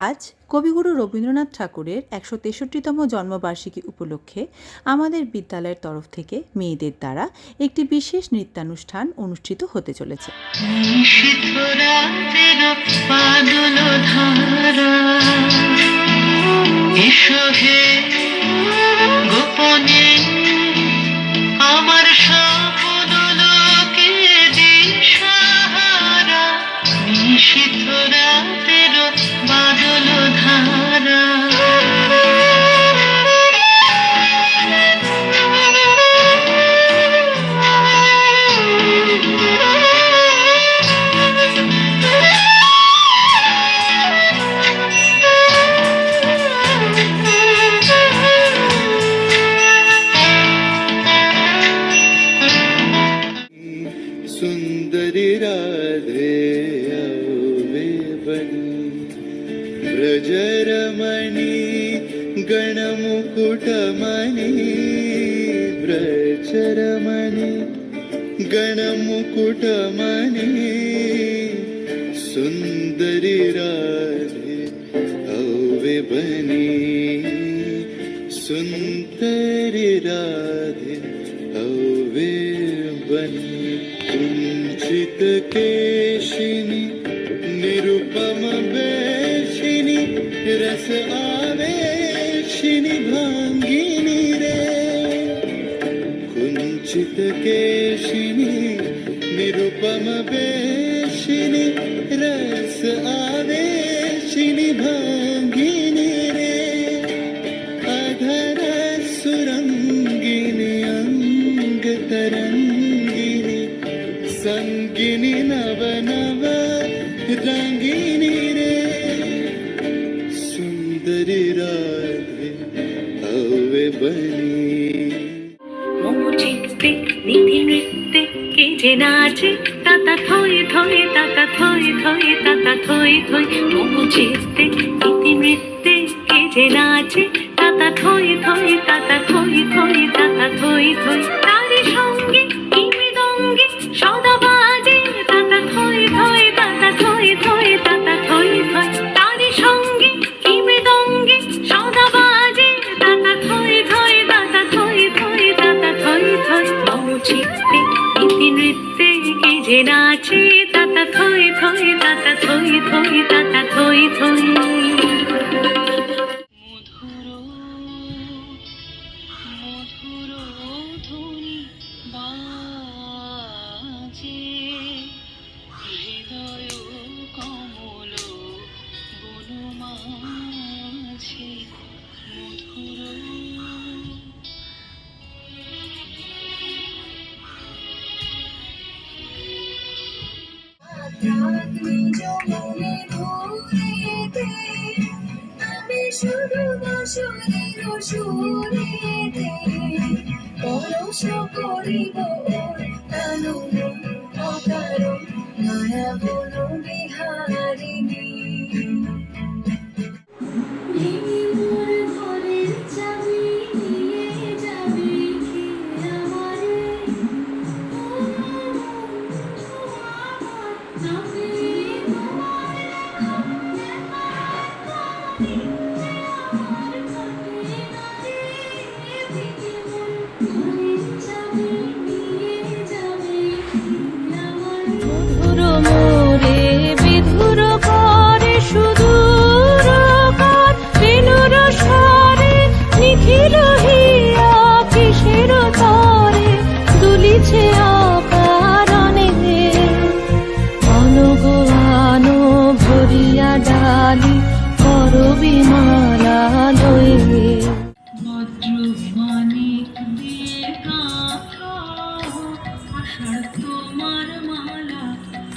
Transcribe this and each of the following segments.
আজ কবিগুরু রবীন্দ্রনাথ ঠাকুরের ১৬৩তম জন্মবার্ষিকী উপলক্ষে আমাদের বিদ্যালয়ের তরফ থেকে মেয়েদের দ্বারা একটি বিশেষ নৃত্যানুষ্ঠান অনুষ্ঠিত হতে চলেছে। আমার স্বপ্নলোকে দিশাহারা নিশীথ রাতের বাদল ধারা सुंदरी राधे आवे बनी ब्रजरमणि गणमुकुटमणि ब्रजरमणि गणमुकुटमणि सुंदरी राधे आवे बनी सुंदरी राधे आवे बनी कुंचित केशिनी निरुपम बेशिनी रस आवेशिनी भांगिनी रे कुंचित केशिनी निरुपम बेशिनी रस आवेशिनी भांगिनी रे अधर सुरंगिनी अंग तरंगिनी संगिनी नव नव रंगिनी रे सुंदरी राधे आवे बनी मोचिते निधि नृत्य के जे नाचे ताता थोई थोई ताता थोई थोई ताता थोई थोई मोचिते निधि नृत्य के जे नाचे ताता थोई थोई ताता थोई थोई ताता थोई थोई तारी संगे की मृदंगे सदा बाजे ताता थोई थोई ताता थोई थोई ताता थोई थोई तारी संगे की मृदंगे सदा बाजे ताता थोई थोई ताता थोई थोई ताता थोई थोई मोचिते निधि नृत्य के जे नाचे ताता थोई थोई ताता थोई थोई ताता थोई थोई শুধু বসনের সুরেতে পরশ করিব কানুন অকারণ মায়া বন বিহারিণী ডালি করবি মালা লয়ে বজ্র মানিক দিয়ে কাঁথা আষাঢ় তোমার মালা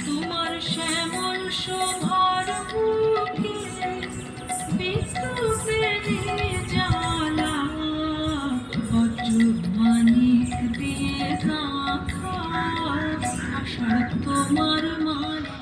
তোমার শ্যামল শোভার বুকে বিদ্যুতের জ্বালা বজ্র মানিক দিয়ে কাঁথা আষাঢ় তোমার মালা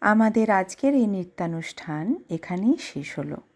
আমাদের আজকের এই নৃত্যানুষ্ঠান এখানেই শেষ হলো।